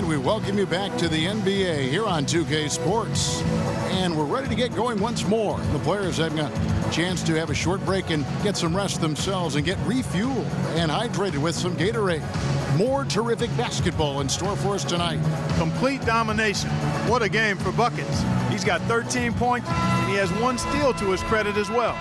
we welcome you back to the NBA here on 2K Sports. And we're ready to get going once more. The players having a chance to have a short break and get some rest themselves and get refueled and hydrated with some Gatorade. More terrific basketball in store for us tonight. Complete domination. What a game for buckets. He's got 13 points, and he has 1 steal to his credit as well.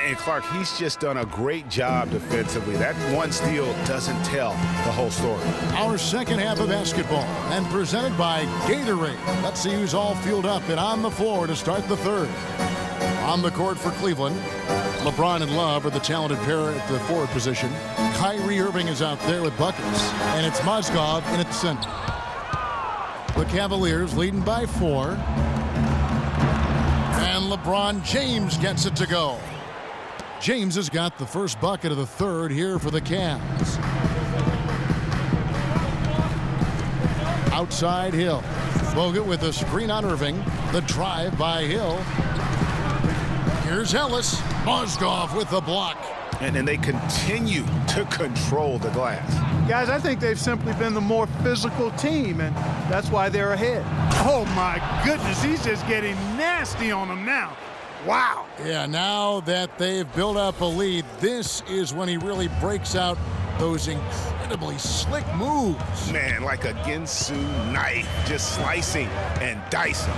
And Clark, he's just done a great job defensively. That 1 steal doesn't tell the whole story. Our second half of basketball and presented by Gatorade. Let's see who's all fueled up and on the floor to start the third. On the court for Cleveland, LeBron and Love are the talented pair at the forward position. Kyrie Irving is out there with buckets, and it's Mozgov in at the center. The Cavaliers leading by 4. And LeBron James gets it to go. James has got the first bucket of the third here for the Cavs. Outside Hill. Bogut with a screen on Irving. The drive by Hill. Here's Ellis. Mozgov with the block. And then they continue to control the glass. Guys, I think they've simply been the more physical team, and that's why they're ahead. Oh, my goodness. He's just getting nasty on them now. Wow. Yeah, now that they've built up a lead, this is when he really breaks out those incredibly slick moves. Man, like a Ginsu knife, just slicing and dicing.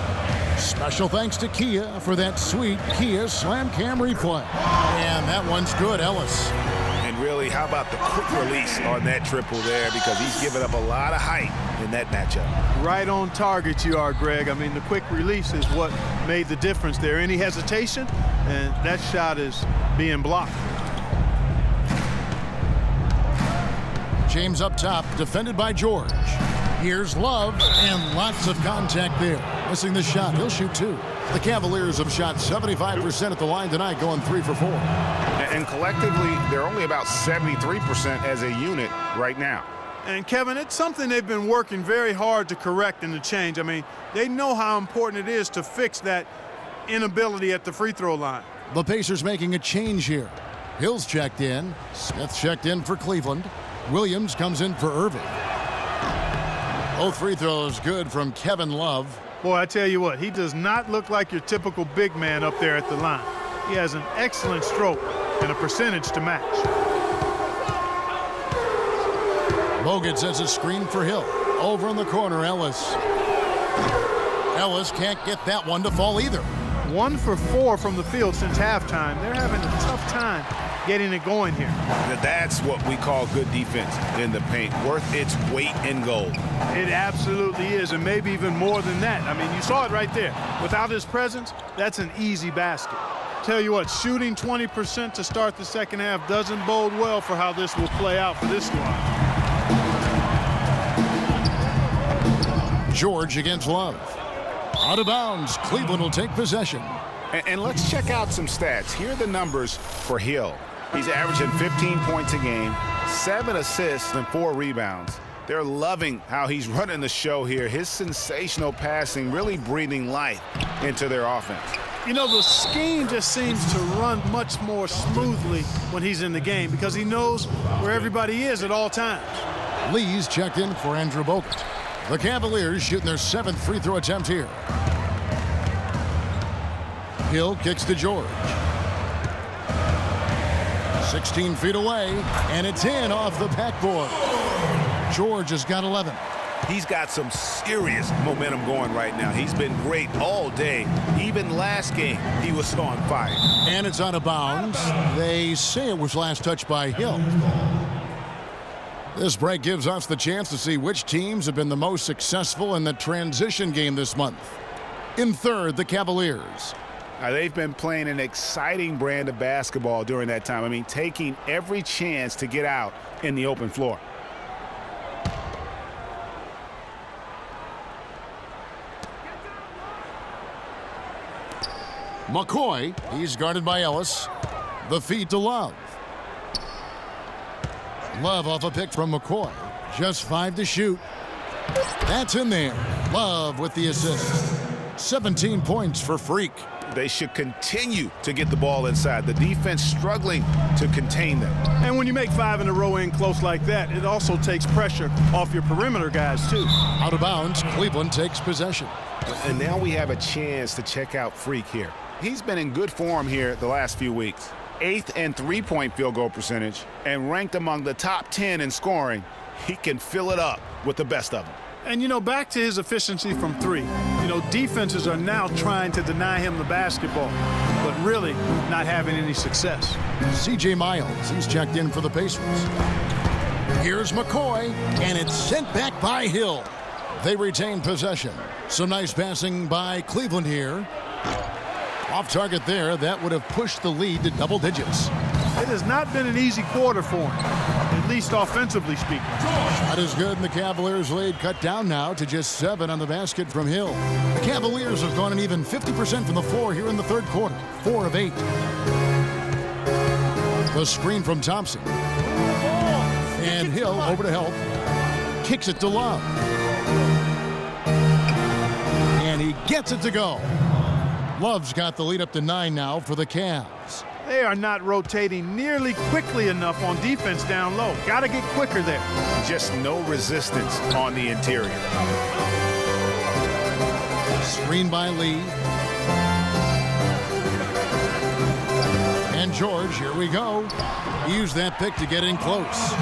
Special thanks to Kia for that sweet Kia Slam Cam replay. And that one's good, Ellis. And really, how about the quick release on that triple there, because he's given up a lot of height in that matchup. Right on target you are, Greg. I mean, the quick release is what made the difference there. Any hesitation, and that shot is being blocked. James up top, defended by George. Here's Love, and lots of contact there. Missing the shot, he'll shoot 2. The Cavaliers have shot 75% at the line tonight, going 3 for 4. And collectively, they're only about 73% as a unit right now. And, Kevin, it's something they've been working very hard to correct and to change. I mean, they know how important it is to fix that inability at the free throw line. The Pacers making a change here. Hill's checked in. Smith checked in for Cleveland. Williams comes in for Irving. Both free throws good from Kevin Love. Boy, I tell you what, he does not look like your typical big man up there at the line. He has an excellent stroke and a percentage to match. Bogut sets a screen for Hill. Over in the corner, Ellis. Ellis can't get that one to fall either. 1 for 4 from the field since halftime. They're having a tough time getting it going here. That's what we call good defense in the paint, worth its weight in gold. It absolutely is, and maybe even more than that. I mean, you saw it right there. Without his presence, that's an easy basket. Tell you what, shooting 20% to start the second half doesn't bode well for how this will play out for this squad. George against Love. Out of bounds, Cleveland will take possession. And let's check out some stats. Here are the numbers for Hill. He's averaging 15 points a game, 7 assists, and 4 rebounds. They're loving how he's running the show here. His sensational passing really breathing life into their offense. You know, the scheme just seems to run much more smoothly when he's in the game because he knows where everybody is at all times. Lee's checked in for Andrew Bogut. The Cavaliers shooting their 7th free throw attempt here. Hill kicks to George. 16 feet away, and it's in off the backboard. George has got 11. He's got some serious momentum going right now. He's been great all day. Even last game, he was on fire. And it's out of bounds. They say it was last touched by Hill. This break gives us the chance to see which teams have been the most successful in the transition game this month. In third, the Cavaliers. They've been playing an exciting brand of basketball during that time. I mean, taking every chance to get out in the open floor. McCoy, he's guarded by Ellis. The feed to Love. Love off a pick from McCoy. Just 5 to shoot. That's in there. Love with the assist. 17 points for Freak. They should continue to get the ball inside. The defense struggling to contain them. And when you make 5 in a row in close like that, it also takes pressure off your perimeter guys, too. Out of bounds, Cleveland takes possession. And now we have a chance to check out Freak here. He's been in good form here the last few weeks. 8th in three-point field goal percentage and ranked among the top 10 in scoring. He can fill it up with the best of them. And, you know, back to his efficiency from 3. You know, defenses are now trying to deny him the basketball, but really not having any success. C.J. Miles, he's checked in for the Pacers. Here's McCoy, and it's sent back by Hill. They retain possession. Some nice passing by Cleveland here. Off target there, that would have pushed the lead to double digits. It has not been an easy quarter for him, at least offensively speaking. Shot is good, and the Cavaliers' lead cut down now to just 7 on the basket from Hill. The Cavaliers have gone an even 50% from the floor here in the third quarter, 4 of 8. The screen from Thompson. And Hill over to help. Kicks it to Love. And he gets it to go. Love's got the lead up to 9 now for the Cavs. They are not rotating nearly quickly enough on defense down low. Got to get quicker there. Just no resistance on the interior. Screen by Lee. And George, here we go. He used that pick to get in close.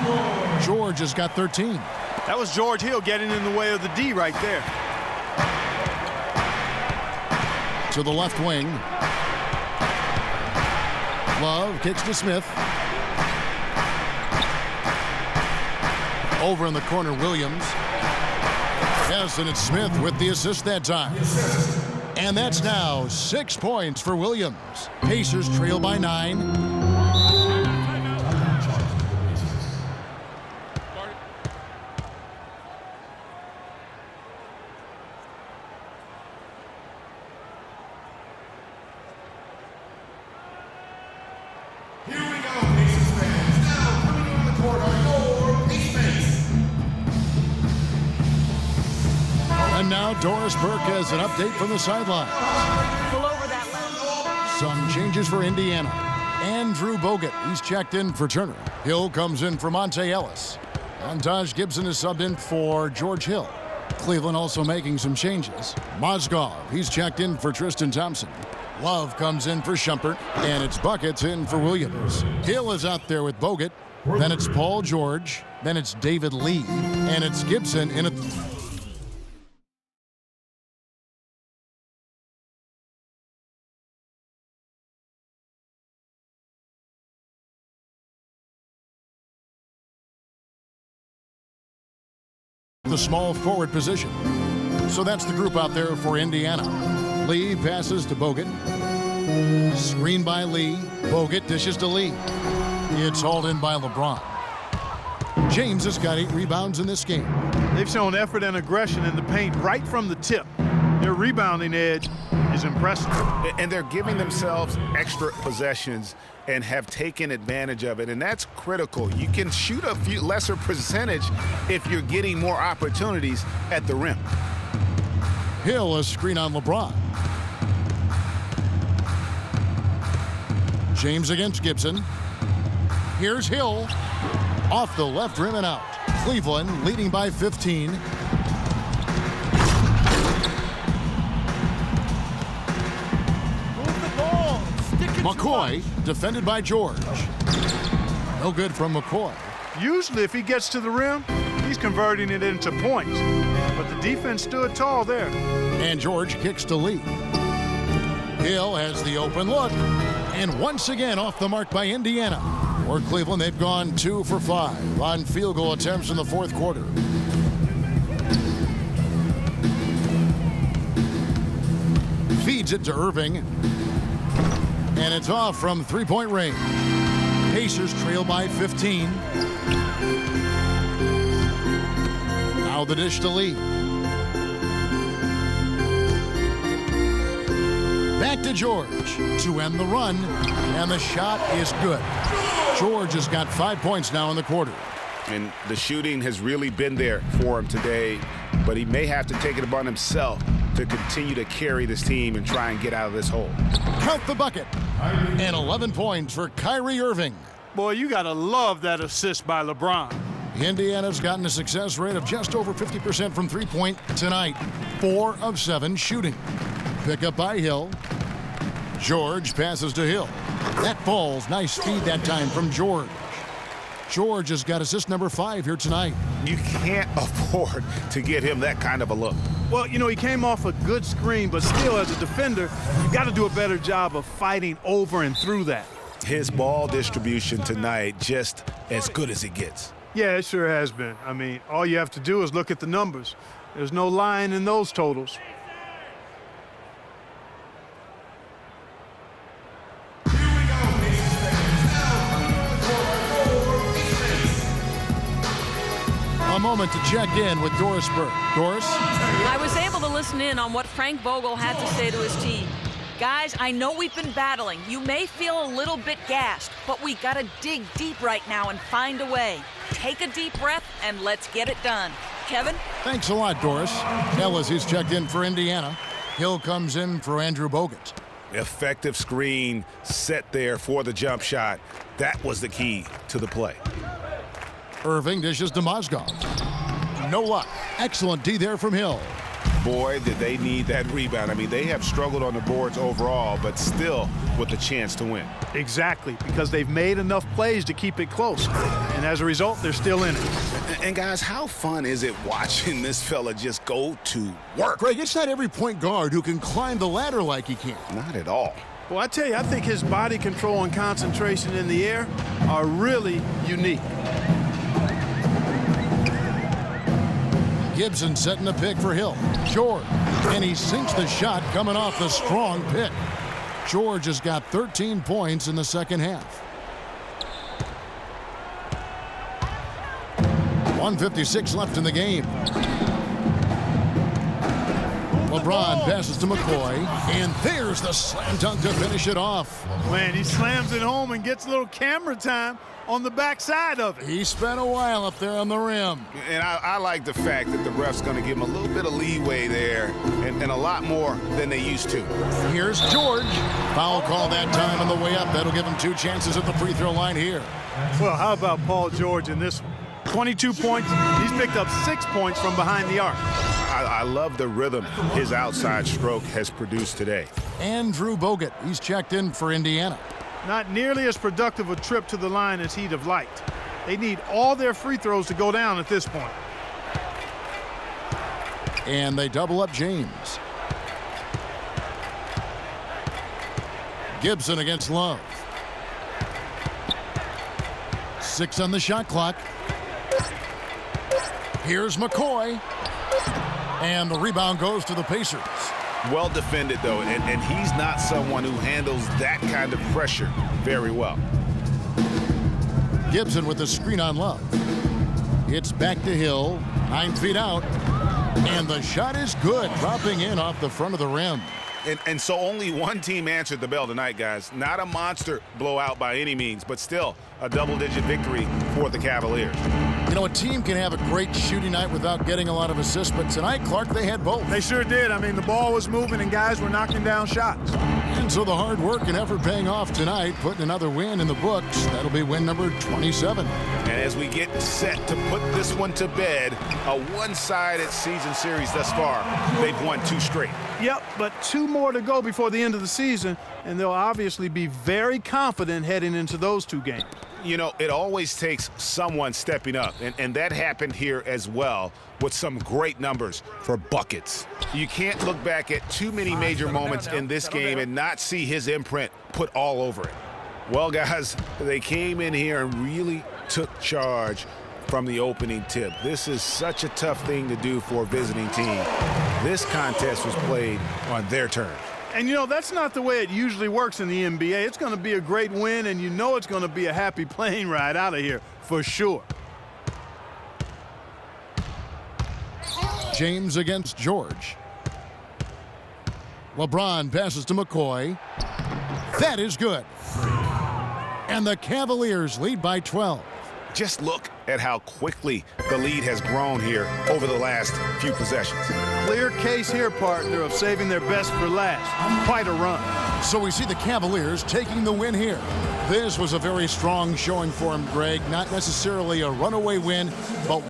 George has got 13. That was George Hill getting in the way of the D right there. To the left wing. Love kicks to Smith. Over in the corner, Williams. Yes, and it's Smith with the assist that time. And that's now 6 points for Williams. Pacers trail by 9. And now Doris Burke has an update from the sideline. Some changes for Indiana. Andrew Bogut, he's checked in for Turner. Hill comes in for Monte Ellis. And Taj Gibson is subbed in for George Hill. Cleveland also making some changes. Mozgov, he's checked in for Tristan Thompson. Love comes in for Shumpert, and it's Buckets in for Williams. Hill is out there with Bogut. Then it's Paul George. Then it's David Lee. And it's Gibson in a... the small forward position. So that's the group out there for Indiana. Lee passes to Bogut. Screen by Lee. Bogut dishes to Lee. It's hauled in by LeBron. James has got 8 rebounds in this game. They've shown effort and aggression in the paint right from the tip. Their rebounding edge is impressive. And they're giving themselves extra possessions and have taken advantage of it, and that's critical. You can shoot a few lesser percentage if you're getting more opportunities at the rim. Hill, a screen on LeBron. James against Gibson. Here's Hill. Off the left rim and out. Cleveland leading by 15. McCoy, defended by George. No good from McCoy. Usually if he gets to the rim, he's converting it into points. But the defense stood tall there. And George kicks to Lee. Hill has the open look. And once again off the mark by Indiana. For Cleveland, they've gone 2 for 5 on field goal attempts in the fourth quarter. Feeds it to Irving. And it's off from three-point range. Pacers trail by 15. Now the dish to Lee. Back to George to end the run. And the shot is good. George has got 5 points now in the quarter. And the shooting has really been there for him today. but he may have to take it upon himself to continue to carry this team and try and get out of this hole. Count the bucket. And 11 points for Kyrie Irving. Boy, you got to love that assist by LeBron. Indiana's gotten a success rate of just over 50% from three-point tonight. 4 of 7 shooting. Pick up by Hill. George passes to Hill. That falls. Nice speed that time from George. George has got assist number 5 here tonight. You can't afford to get him that kind of a look. Well, you know, he came off a good screen, but still, as a defender, you got to do a better job of fighting over and through that. His ball distribution tonight just as good as it gets. Yeah, it sure has been. I mean, all you have to do is look at the numbers. There's no lying in those totals. A moment to check in with Doris Burke. Doris? I was able to listen in on what Frank Vogel had to say to his team. Guys, I know we've been battling. You may feel a little bit gassed, but we got to dig deep right now and find a way. Take a deep breath and let's get it done. Kevin? Thanks a lot, Doris. Ellis, he's checked in for Indiana. Hill comes in for Andrew Bogut. Effective screen set there for the jump shot. That was the key to the play. Irving dishes to Mozgov. No luck. Excellent D there from Hill. Boy, did they need that rebound. I mean, they have struggled on the boards overall, but still with a chance to win. Exactly, because they've made enough plays to keep it close. And as a result, they're still in it. And guys, how fun is it watching this fella just go to work? Greg, it's not every point guard who can climb the ladder like he can. Not at all. Well, I tell you, I think his body control and concentration in the air are really unique. Gibson setting a pick for Hill. George. And he sinks the shot coming off the strong pick. George has got 13 points in the second half. 1:56 left in the game. LeBron passes to McCoy, and there's the slam dunk to finish it off. Man, he slams it home and gets a little camera time on the backside of it. He spent a while up there on the rim. And I like the fact that the ref's going to give him a little bit of leeway there and a lot more than they used to. Here's George. Foul call that time on the way up. That'll give him 2 chances at the free throw line here. Well, how about Paul George in this one? 22 points. He's picked up 6 points from behind the arc. I love the rhythm his outside stroke has produced today. Andrew Bogut. He's checked in for Indiana. Not nearly as productive a trip to the line as he'd have liked. They need all their free throws to go down at this point. And they double up James. Gibson against Love. 6 on the shot clock. Here's McCoy. And the rebound goes to the Pacers. Well defended, though, and he's not someone who handles that kind of pressure very well. Gibson with the screen on Love. It's back to Hill. 9 feet out. And the shot is good, dropping in off the front of the rim. And so only one team answered the bell tonight, guys. Not a monster blowout by any means, but still a double-digit victory for the Cavaliers. You know, a team can have a great shooting night without getting a lot of assists, but tonight, Clark, they had both. They sure did. I mean, the ball was moving and guys were knocking down shots. And so the hard work and effort paying off tonight, putting another win in the books. That'll be win number 27. And as we get set to put this one to bed, a one-sided season series thus far, they've won 2 straight. Yep, but 2 more to go before the end of the season, and they'll obviously be very confident heading into those 2 games. You know, it always takes someone stepping up, and that happened here as well with some great numbers for buckets. You can't look back at too many major moments in this game and not see his imprint put all over it. Well, guys, they came in here and really took charge from the opening tip. This is such a tough thing to do for a visiting team. This contest was played on their terms. And, you know, that's not the way it usually works in the NBA. It's going to be a great win, and you know it's going to be a happy plane ride out of here for sure. James against George. LeBron passes to McCoy. That is good. And the Cavaliers lead by 12. Just look at how quickly the lead has grown here over the last few possessions. Clear case here, partner, of saving their best for last. Quite a run. So we see the Cavaliers taking the win here. This was a very strong showing for him, Greg. Not necessarily a runaway win, but